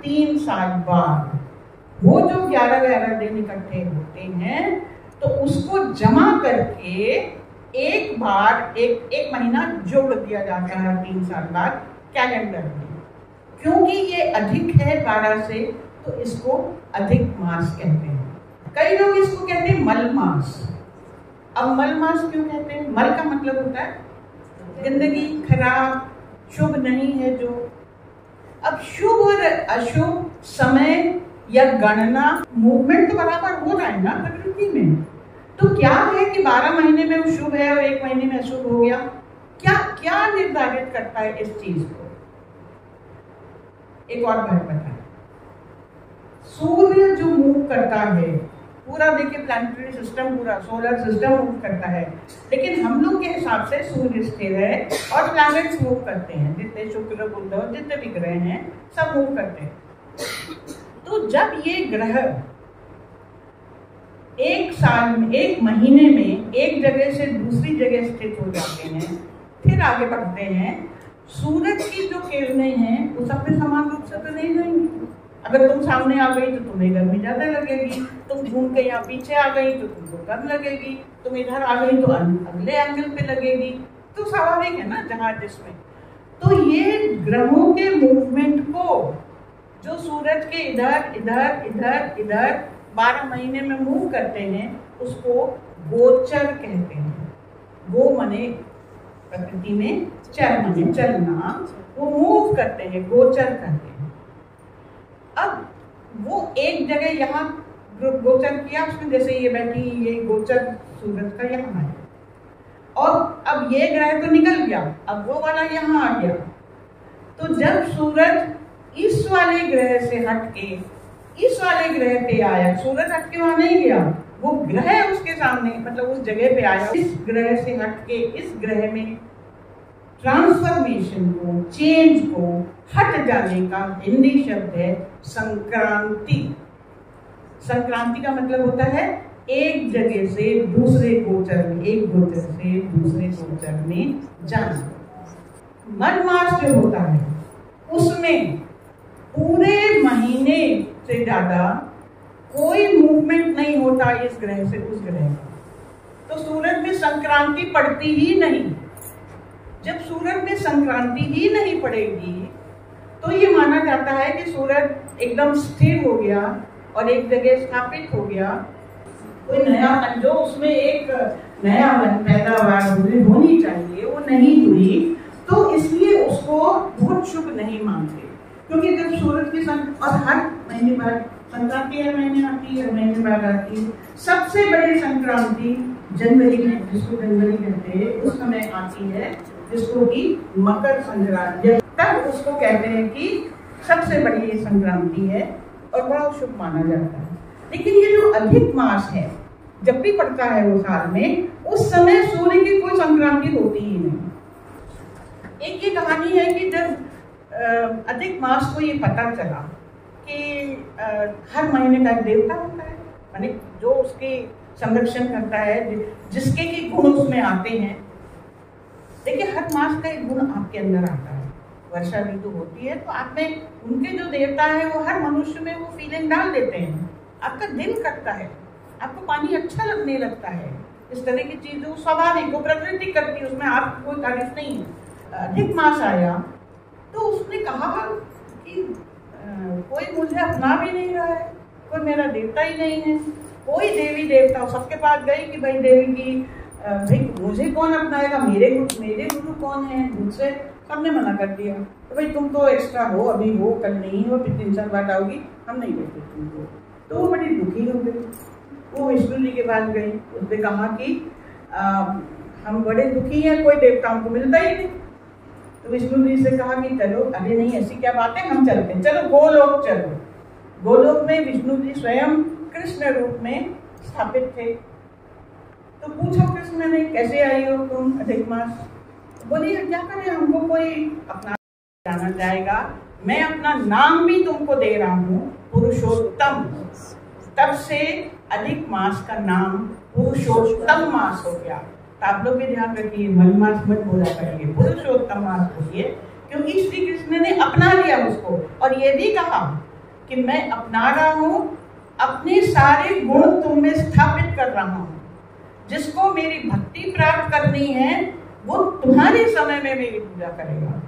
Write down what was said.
3 साल बाद वो जो 11-11 दिन इकट्ठे होते हैं तो उसको जमा करके एक बार एक महीना जोड़ दिया जाता है 3 साल बाद कैलेंडर में। क्योंकि ये अधिक है 12 से तो इसको अधिक मास कहते हैं। कई लोग इसको कहते हैं मल मास। अब मल मास क्यों कहते हैं? मल का मतलब होता है जिंदगी खराब, शुभ नहीं है जो। अब शुभ और अशुभ समय या गणना मूवमेंट तो बराबर हो रहा है ना प्रकृति में। तो क्या है कि 12 महीने में वो शुभ है और 1 महीने में अशुभ हो गया? क्या क्या निर्धारित करता है इस चीज को? एक और बात बताएं। सूर्य जो मूव करता है, पूरा देखिए प्लैनेटरी सिस्टम, पूरा सोलर सिस्टम मूव करता है, लेकिन हम लोग के हिसाब से सूर्य स्थिर है और प्लैनेट्स मूव करते हैं। जितने शुक्र बुध और जितने भी ग्रह हैं सब मूव करते हैं। तो जब ये ग्रह एक साल में, 1 महीने में एक जगह से दूसरी जगह स्थित हो जाते हैं, फिर आगे बढ़ते हैं, सूरज की जो किरणें हैं वो सब में समान रूप से तो नहीं रहेंगी। अगर तुम सामने आ गई तो तुम्हें गर्मी ज्यादा लगेगी, तुम घूम के यहाँ पीछे आ गई तो तुमको कम लगेगी, तुम इधर आ गई तो अगले एंगल पे लगेगी। तो स्वाभाविक है ना जहाँ जिसमें। तो ये ग्रहों के मूवमेंट को जो सूरज के इधर इधर इधर इधर 12 महीने में मूव करते हैं उसको गोचर कहते हैं। गो मने प्रकृति में, चर मने चलना, वो मूव करते हैं, गोचर करते हैं। अब वो एक जगह यहाँ गोचर किया उसमें, जैसे ये बैठी, ये गोचर सूरज का यहाँ है, और अब ये ग्रह तो निकल गया, अब वो वाला यहाँ आ गया। तो जब सूरज इस वाले ग्रह से हट के इस वाले ग्रह पे आया, सूरज हट के वहां नहीं गया, वो ग्रह उसके सामने, मतलब उस जगह पे आया, इस ग्रह से हट के इस ग्रह में ट्रांसफॉर्मेशन को, चेंज को, हट जाने का हिंदी शब्द है संक्रांति। संक्रांति का मतलब होता है एक जगह से दूसरे गोचर में, एक गोचर से दूसरे गोचर में जाना। मल मास जो होता है उसमें पूरे महीने से ज्यादा कोई मूवमेंट नहीं होता इस ग्रह से उस ग्रह का। तो सूरज में संक्रांति पड़ती ही नहीं। जब सूरज में संक्रांति ही नहीं पड़ेगी तो ये माना जाता है कि सूरज एकदम स्थिर हो गया और एक जगह स्थापित हो गया। कोई नया जो उसमें एक नया पैदावार होनी चाहिए वो नहीं हुई, तो इसलिए उसको बहुत शुभ नहीं मानते। क्योंकि जब सूरज की और हर महीने बाद संक्रांति, हर महीने आती है, हर महीने बाद आती है। सबसे बड़ी संक्रांति जनवरी में, जिसको जनवरी कहते हैं, उस समय आती है, जिसको कि मकर संक्रांति, तब उसको कहते हैं कि सबसे बड़ी ये संक्रांति है और बड़ा शुभ माना जाता है। लेकिन ये जो अधिक मास है जब भी पड़ता है वो साल में, उस समय सूर्य की कोई संक्रांति होती ही नहीं। एक ये कहानी है कि जब अधिक मास को ये पता चला कि हर महीने का देवता होता है, माने जो उसके संरक्षण करता है, जिसके की गुण उसमें आते हैं। देखिए हर मास का एक गुण आपके अंदर आता है। वर्षा ऋतु होती है तो आप में उनके जो देवता है वो हर मनुष्य में वो फीलिंग डाल देते हैं। आपका दिल करता है, आपको पानी अच्छा लगने लगता है, इस तरह की चीजें स्वाभाविक वो प्रकृति करती है, उसमें आप कोई तारीफ नहीं है। अधिक मास आया तो उसने कहा कि कोई मुझे अपना भी नहीं रहा है, कोई मेरा देवता ही नहीं है, कोई देवी देवता। सबके पास गई कि भाई देवी की भाई मुझे कौन अपनाएगा, मेरे गुरु कौन है, मुझसे सबने मना कर दिया। तो भाई तुम तो एक्स्ट्रा हो, अभी हो, कल नहीं हो, फिर 3 साल बाद आओगी, हम नहीं देते तुमको। तो वो बड़ी दुखी हो गई। वो विष्णु जी के पास गई, उसने कहा कि हम बड़े दुखी हैं, कोई देवता हमको मिलता ही नहीं। तो विष्णु जी से कहा कि चलो, अरे नहीं ऐसी क्या बात है, हम चलते हैं, चलो गोलोक चलो। गोलोक में विष्णु जी स्वयं कृष्ण रूप में स्थापित थे। तो पूछा कृष्ण ने, कैसे आई हो तुम अधिक मास? बोली क्या करें, हमको कोई अपना जाना जाएगा, मैं अपना नाम भी तुमको दे रहा हूँ, पुरुषोत्तम। तब से अधिक मास का नाम पुरुषोत्तम मास हो गया। तो आप लोग भी ध्यान रखिए, मल मास मत बोला करिए, पुरुषोत्तम मास बोलिए, क्योंकि श्री कृष्ण ने अपना लिया उसको। और ये भी कहा कि मैं अपना रहा हूँ, अपने सारे गुण तुम में स्थापित कर रहा हूँ। जिसको मेरी भक्ति प्राप्त करनी है वो तुम्हारे समय में मेरी पूजा करेगा।